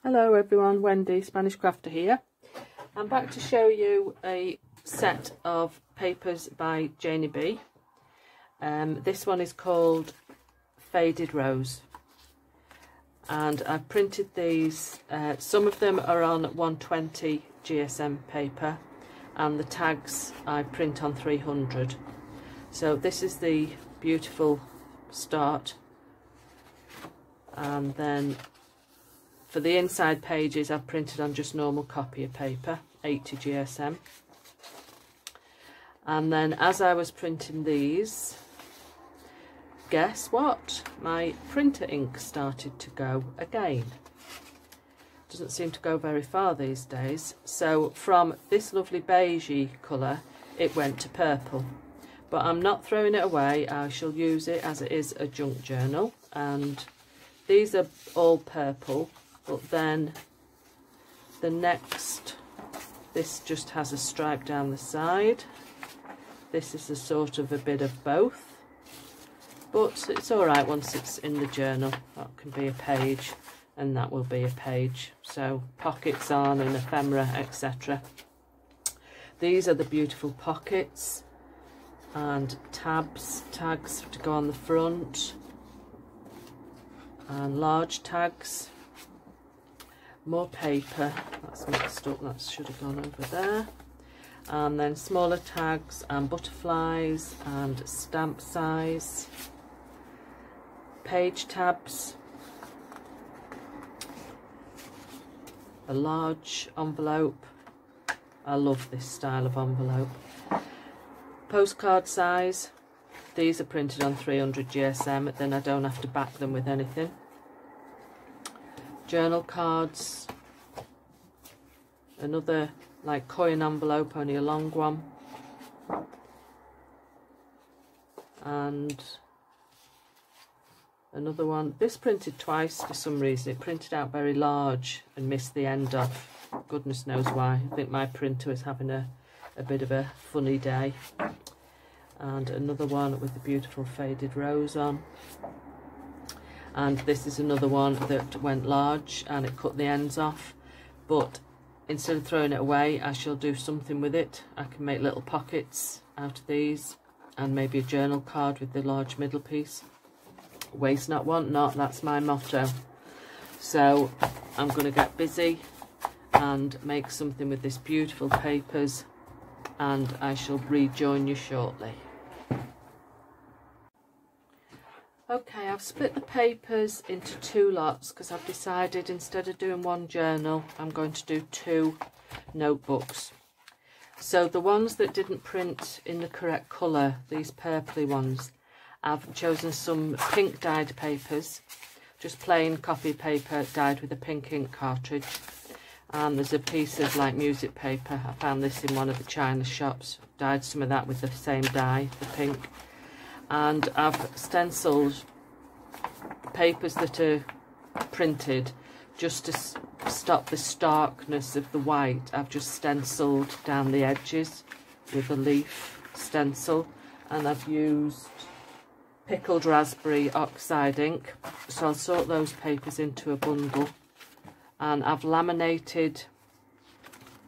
Hello everyone, Wendy, Spanish Crafter here. I'm back to show you a set of papers by Janey B. This one is called Faded Rose, and I've printed these. Some of them are on 120 GSM paper and the tags I print on 300. So this is the beautiful start, and then for the inside pages I've printed on just normal copier paper, 80 GSM. And then as I was printing these, guess what? My printer ink started to go again. Doesn't seem to go very far these days. So from this lovely beigey colour it went to purple. But I'm not throwing it away, I shall use it as it is a junk journal. And these are all purple. But then the next, this just has a stripe down the side. This is a sort of a bit of both. But it's alright once it's in the journal. That can be a page and that will be a page. So pockets on and ephemera, etc. These are the beautiful pockets and tags to go on the front. And large tags. More paper, that's mixed up, that should have gone over there. And then smaller tags and butterflies and stamp size. Page tabs. A large envelope. I love this style of envelope. Postcard size. These are printed on 300 GSM, then I don't have to back them with anything. Journal cards, another like coin envelope, only a long one, and another one. This printed twice for some reason. It printed out very large and missed the end off. Goodness knows why. I think my printer was having a bit of a funny day. And another one with the beautiful faded rose on. And this is another one that went large and it cut the ends off, but instead of throwing it away I shall do something with it. I can make little pockets out of these and maybe a journal card with the large middle piece. Waste not, want not, that's my motto. So I'm going to get busy and make something with this beautiful papers, and I shall rejoin you shortly. Okay, I've split the papers into two lots because I've decided instead of doing one journal, I'm going to do two notebooks. So the ones that didn't print in the correct colour, these purpley ones, I've chosen some pink dyed papers, just plain copy paper dyed with a pink ink cartridge. And there's a piece of like music paper. I found this in one of the China shops, dyed some of that with the same dye, the pink. And I've stenciled papers that are printed just to stop the starkness of the white. I've just stenciled down the edges with a leaf stencil, and I've used pickled raspberry oxide ink. So I'll sort those papers into a bundle, and I've laminated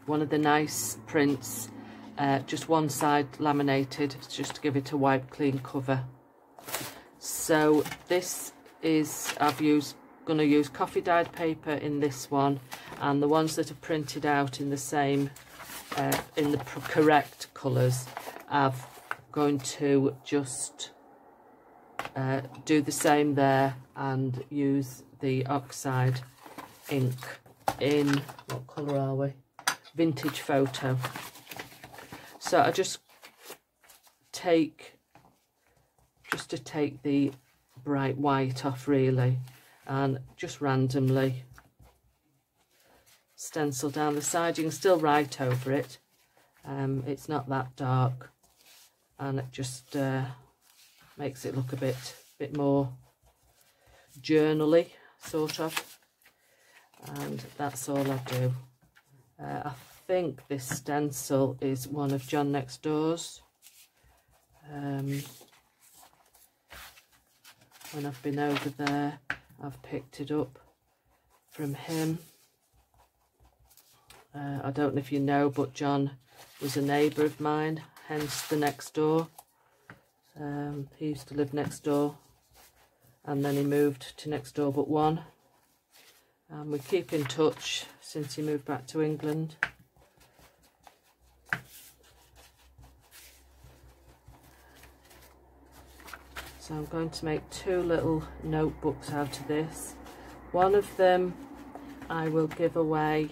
one of the nice prints. Just one side laminated, just to give it a wipe clean cover. So this is, going to use coffee dyed paper in this one, and the ones that are printed out in the same, in the correct colours, I'm going to just do the same there and use the oxide ink in, what colour are we? Vintage Photo. So I just take the bright white off really, and just randomly stencil down the side. You can still write over it. It's not that dark, and it just makes it look a bit more journally, sort of. And that's all I do. I think this stencil is one of John Next Door's. When I've been over there, I've picked it up from him. I don't know if you know, but John was a neighbour of mine, hence the next door. He used to live next door, and then he moved to next door but one. And we keep in touch since he moved back to England. So I'm going to make 2 little notebooks out of this. One of them I will give away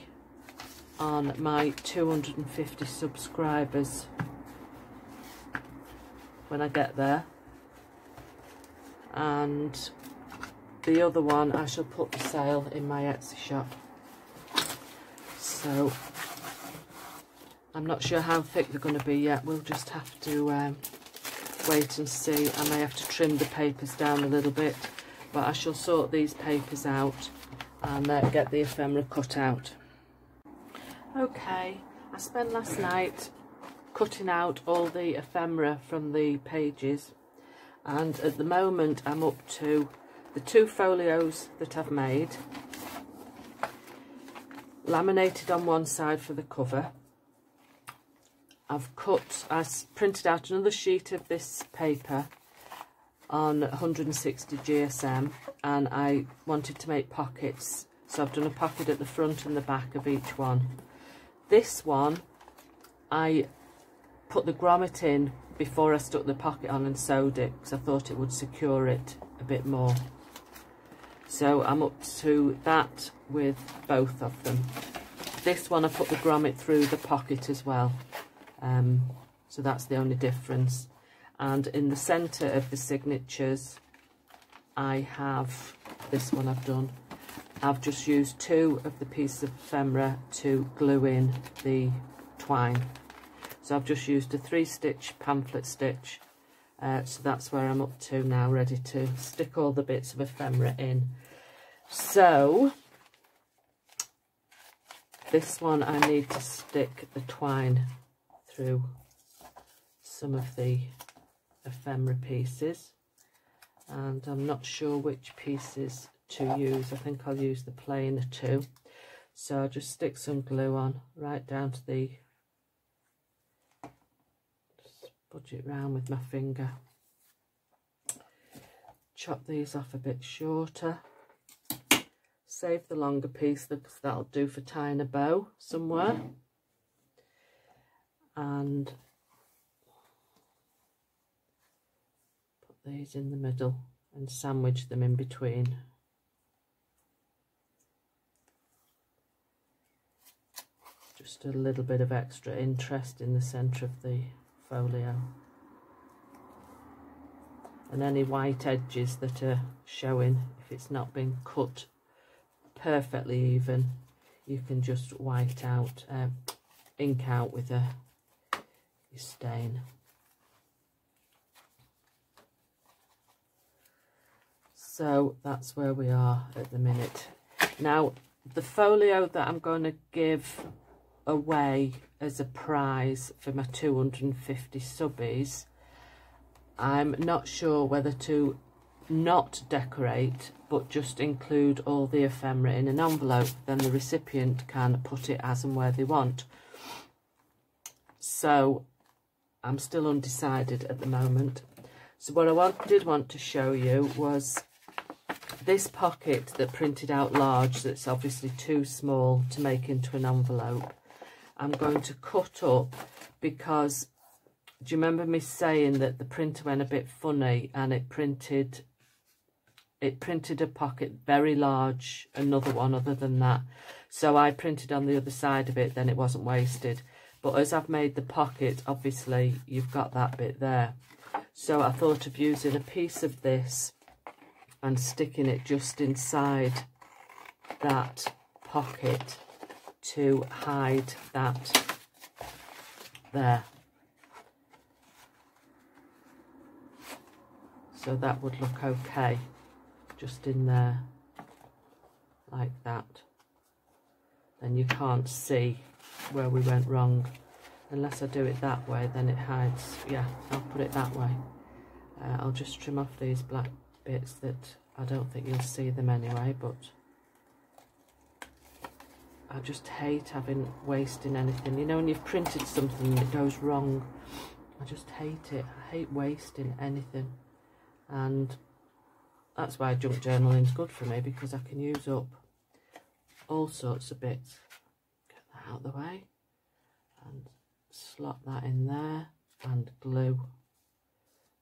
on my 250 subscribers when I get there, and the other one I shall put for sale in my Etsy shop. So I'm not sure how thick they're going to be yet. We'll just have to wait and see. I may have to trim the papers down a little bit, but I shall sort these papers out and get the ephemera cut out. Okay, I spent last night cutting out all the ephemera from the pages, and at the moment I'm up to the 2 folios that I've made, laminated on one side for the cover. I printed out another sheet of this paper on 160 GSM, and I wanted to make pockets, so I've done a pocket at the front and the back of each one. This one, I put the grommet in before I stuck the pocket on and sewed it, because I thought it would secure it a bit more. So I'm up to that with both of them. This one I put the grommet through the pocket as well, so that's the only difference. And in the centre of the signatures, I have this one I've just used 2 of the pieces of ephemera to glue in the twine. So I've just used a 3-stitch pamphlet stitch. So that's where I'm up to now, ready to stick all the bits of ephemera in. So this one I need to stick the twine through some of the ephemera pieces, and I'm not sure which pieces to use. I think I'll use the plainer 2. So I'll just stick some glue on right down to the, just budge it round with my finger, chop these off a bit shorter, save the longer piece because that'll do for tying a bow somewhere, and put these in the middle and sandwich them in between. Just a little bit of extra interest in the centre of the folio. And any white edges that are showing, if it's not been cut perfectly even, you can just white out, ink out with your stain. So that's where we are at the minute. Now, the folio that I'm going to give away as a prize for my 250 subbies, I'm not sure whether to not decorate but just include all the ephemera in an envelope, then the recipient can put it as and where they want. So I'm still undecided at the moment. So what I did want to show you was this pocket that printed out large, that's obviously too small to make into an envelope. I'm going to cut up because, do you remember me saying that the printer went a bit funny and it printed a pocket very large, another one other than that. So I printed on the other side of it, then it wasn't wasted. But as I've made the pocket, obviously you've got that bit there. So I thought of using a piece of this and sticking it just inside that pocket to hide that there. So that would look okay, just in there, like that. Then you can't see where we went wrong. Unless I do it that way, then it hides. Yeah, I'll put it that way. I'll just trim off these black bits that I don't think you'll see them anyway, but I just hate wasting anything. You know, when you've printed something and it goes wrong, I just hate it. I hate wasting anything. And that's why junk journaling is good for me, because I can use up all sorts of bits. Get that out of the way and slot that in there and glue.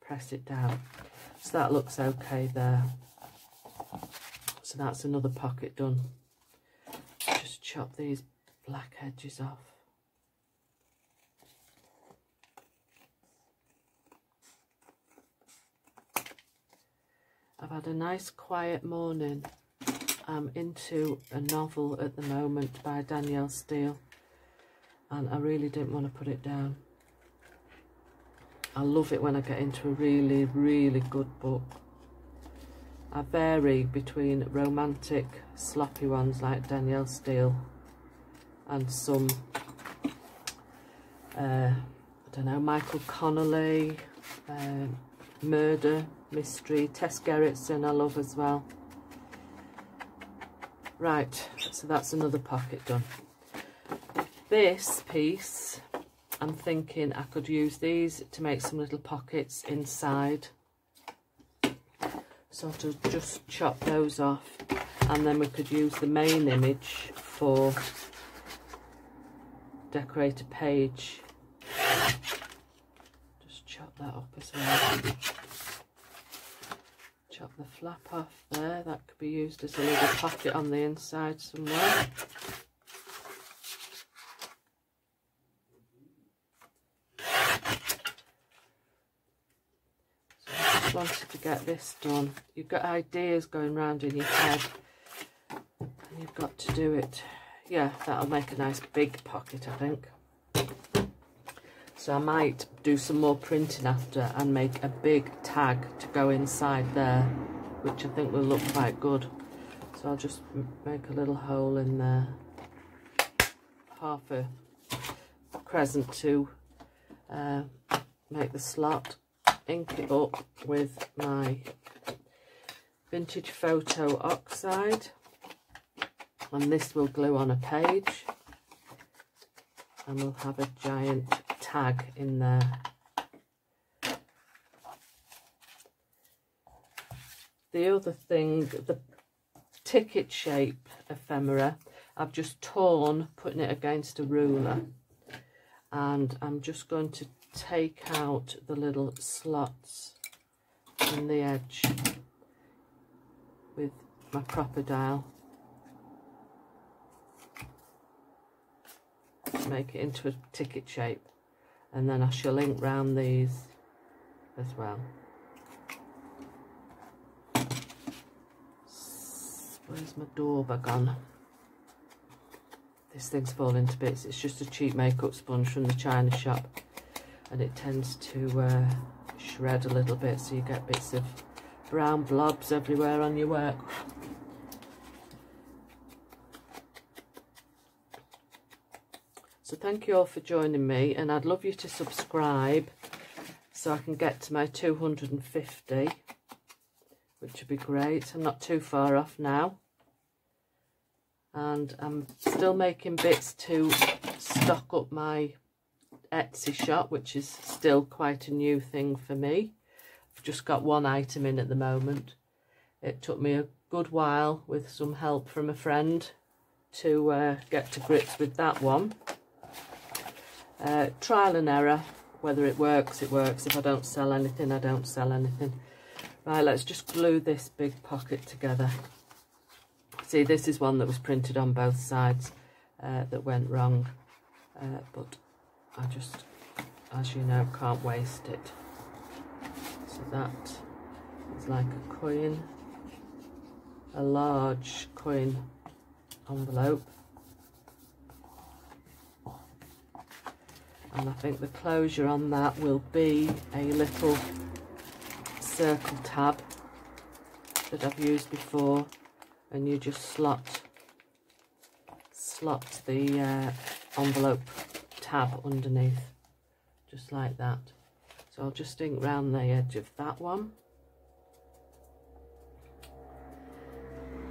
Press it down. So that looks okay there. So that's another pocket done. Just chop these black edges off. I've had a nice quiet morning. I'm into a novel at the moment by Danielle Steele, and I really didn't want to put it down. I love it when I get into a really, really good book. I vary between romantic, sloppy ones like Danielle Steele and some, I don't know, Michael Connolly, murder, mystery, Tess Gerritsen I love as well. Right, so that's another pocket done. This piece, I'm thinking I could use these to make some little pockets inside. So to just chop those off, and then we could use the main image for decorate a page. Just chop that up as well. Chop the flap off there. That could be used as a little pocket on the inside somewhere. Wanted to get this done. You've got ideas going round in your head and you've got to do it. Yeah, that'll make a nice big pocket, I think. So I might do some more printing after and make a big tag to go inside there, which I think will look quite good. So I'll just make a little hole in there, half a crescent to make the slot. Ink it up with my vintage photo oxide, and this will glue on a page, and we'll have a giant tag in there. The other thing, the ticket shape ephemera, I've just torn putting it against a ruler, and I'm just going to take out the little slots in the edge with my proper dial to make it into a ticket shape, and then I shall ink round these as well. Where's my dauber gone? This thing's falling to bits. It's just a cheap makeup sponge from the China shop, and it tends to shred a little bit, so you get bits of brown blobs everywhere on your work. So thank you all for joining me, and I'd love you to subscribe so I can get to my 250, which would be great. I'm not too far off now, and I'm still making bits to stock up my Etsy shop, which is still quite a new thing for me. I've just got one item in at the moment. It took me a good while with some help from a friend to get to grips with that one. Trial and error. Whether it works, it works. If I don't sell anything, I don't sell anything. Right, let's just glue this big pocket together. See, this is one that was printed on both sides that went wrong, but I just, as you know, can't waste it. So that is like a coin, a large coin envelope. And I think the closure on that will be a little circle tab that I've used before, and you just slot the envelope tab underneath, just like that. So I'll just ink round the edge of that one,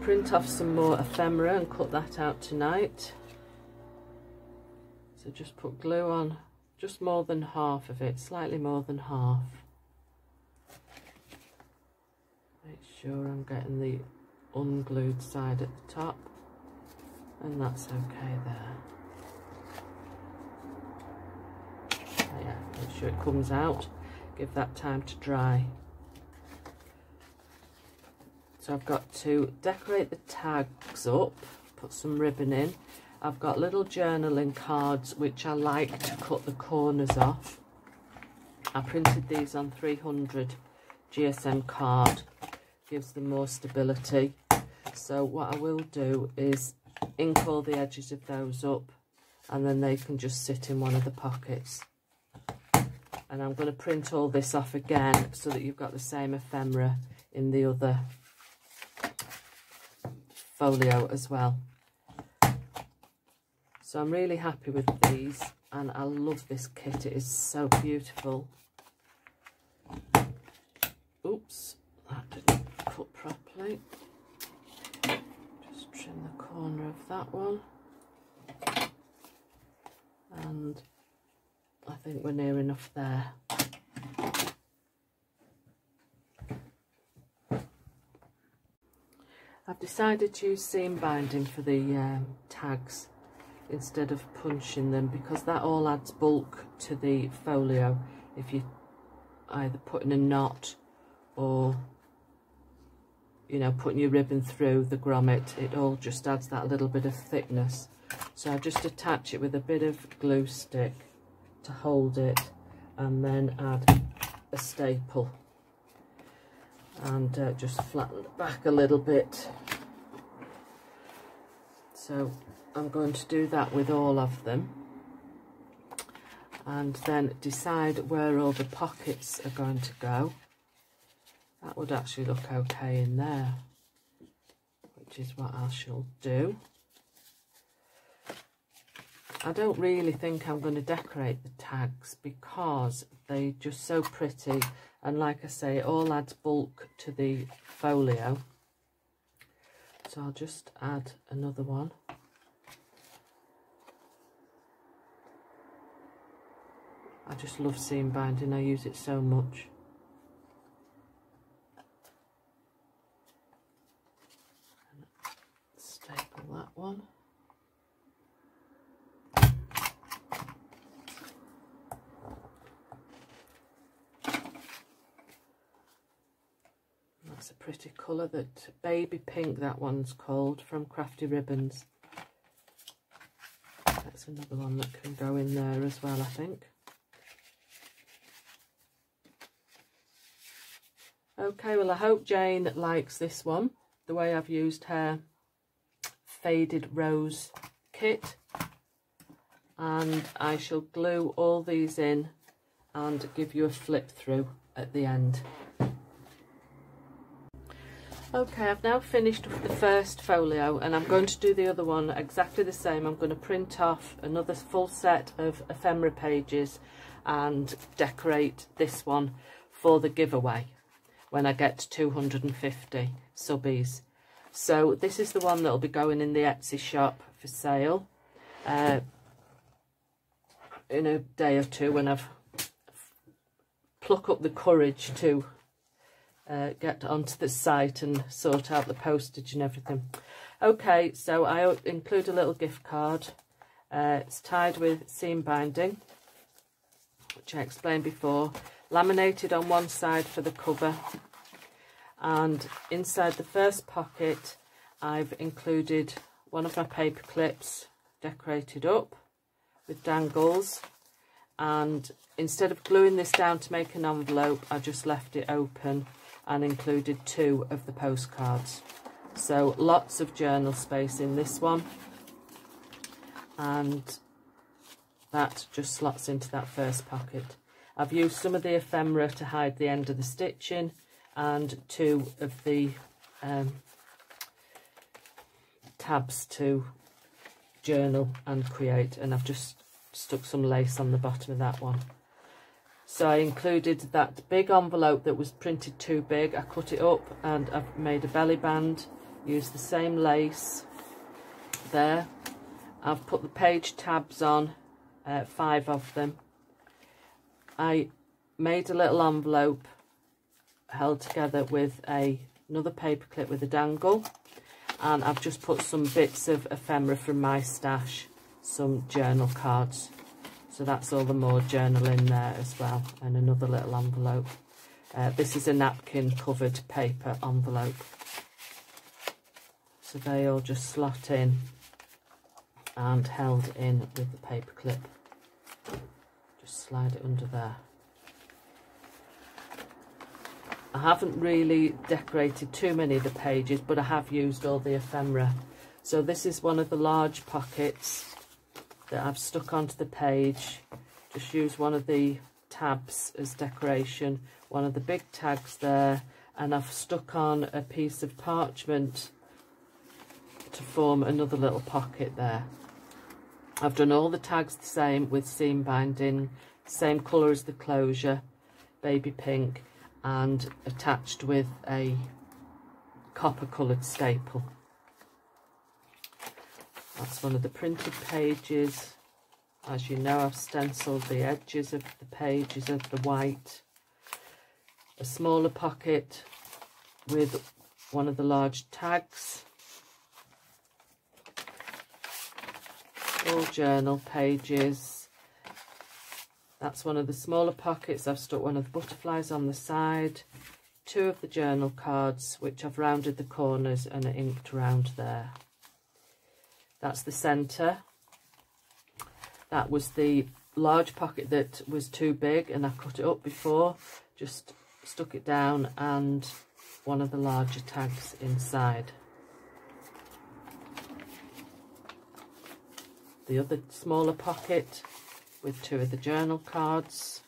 print off some more ephemera and cut that out tonight. So just put glue on just more than half of it, slightly more than half. Make sure I'm getting the unglued side at the top, and that's okay there. So yeah, make sure it comes out, give that time to dry. So I've got to decorate the tags up, put some ribbon in. I've got little journaling cards which I like to cut the corners off. I printed these on 300 GSM card, gives them more stability. So what I will do is ink all the edges of those up, and then they can just sit in one of the pockets. And I'm going to print all this off again so that you've got the same ephemera in the other folio as well. So I'm really happy with these, and I love this kit. It is so beautiful. Oops, that didn't cut properly. Just trim the corner of that one. And I think we're near enough there. I've decided to use seam binding for the tags instead of punching them, because that all adds bulk to the folio. If you either putting a knot or, you know, putting your ribbon through the grommet, it all just adds that little bit of thickness. So I just attach it with a bit of glue stick to hold it, and then add a staple and just flatten it back a little bit. So I'm going to do that with all of them, and then decide where all the pockets are going to go. That would actually look okay in there, which is what I shall do. I don't really think I'm going to decorate the tags because they're just so pretty, and like I say, it all adds bulk to the folio. So I'll just add another one. I just love seam binding, I use it so much. Staple that one. That's a pretty colour, that baby pink, that one's called, from Crafty Ribbons. That's another one that can go in there as well, I think. Okay, well I hope Jane likes this one, the way I've used her faded rose kit. And I shall glue all these in and give you a flip through at the end. Okay, I've now finished with the first folio, and I'm going to do the other one exactly the same. I'm going to print off another full set of ephemera pages and decorate this one for the giveaway when I get to 250 subbies. So this is the one that will be going in the Etsy shop for sale in a day or two, when I've pluck up the courage to get onto the site and sort out the postage and everything. Okay, so I include a little gift card. It's tied with seam binding, which I explained before, laminated on one side for the cover, and inside the first pocket I've included one of my paper clips decorated up with dangles, and instead of gluing this down to make an envelope, I just left it open and included 2 of the postcards. So lots of journal space in this one, and that just slots into that first pocket. I've used some of the ephemera to hide the end of the stitching, and 2 of the tabs to journal and create, and I've just stuck some lace on the bottom of that one. So I included that big envelope that was printed too big. I cut it up and I've made a belly band, used the same lace there. I've put the page tabs on 5 of them. I made a little envelope held together with another paper clip with a dangle, and I've just put some bits of ephemera from my stash, some journal cards. So that's all the more journal in there as well, and another little envelope. This is a napkin covered paper envelope. So they all just slot in and held in with the paper clip. Just slide it under there. I haven't really decorated too many of the pages, but I have used all the ephemera. So this is one of the large pockets that I've stuck onto the page. Just use one of the tabs as decoration, one of the big tags there, and I've stuck on a piece of parchment to form another little pocket there. I've done all the tags the same with seam binding, same colour as the closure, baby pink, and attached with a copper coloured staple. That's one of the printed pages. As you know, I've stenciled the edges of the pages of the white. A smaller pocket with one of the large tags. All journal pages. That's one of the smaller pockets. I've stuck one of the butterflies on the side. 2 of the journal cards, which I've rounded the corners and are inked around there. That's the centre. That was the large pocket that was too big, and I cut it up before. Just stuck it down, and one of the larger tags inside. The other smaller pocket with 2 of the journal cards,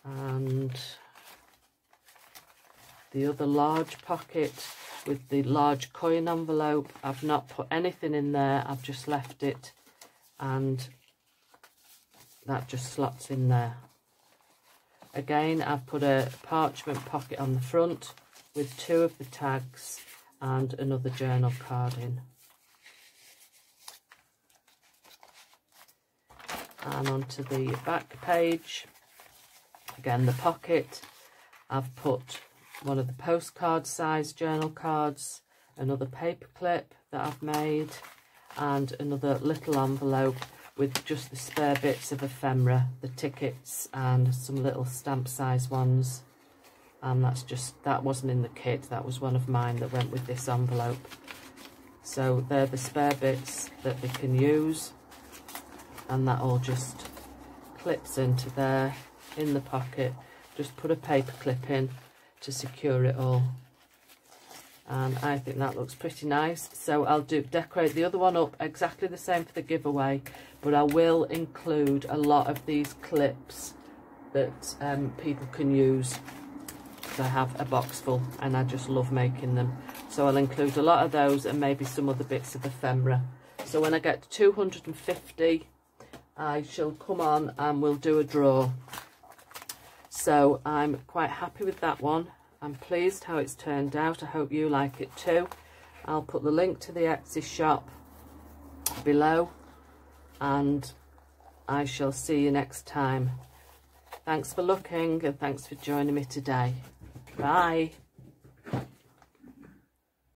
and the other large pocket with the large coin envelope. I've not put anything in there, I've just left it, and that just slots in there. Again, I've put a parchment pocket on the front with 2 of the tags and another journal card in. And onto the back page, again the pocket, I've put one of the postcard size journal cards, another paper clip that I've made, and another little envelope with just the spare bits of ephemera, the tickets and some little stamp size ones. And that wasn't in the kit, that was one of mine that went with this envelope. So they're the spare bits that we can use, and that all just clips into there in the pocket. Just put a paper clip in to secure it all, and I think that looks pretty nice. So I'll decorate the other one up exactly the same for the giveaway, but I will include a lot of these clips that people can use. I have a box full and I just love making them, so I'll include a lot of those and maybe some other bits of ephemera. So when I get to 250, I shall come on and we'll do a draw. So I'm quite happy with that one. I'm pleased how it's turned out. I hope you like it too. I'll put the link to the Etsy shop below, and I shall see you next time. Thanks for looking, and thanks for joining me today. Bye.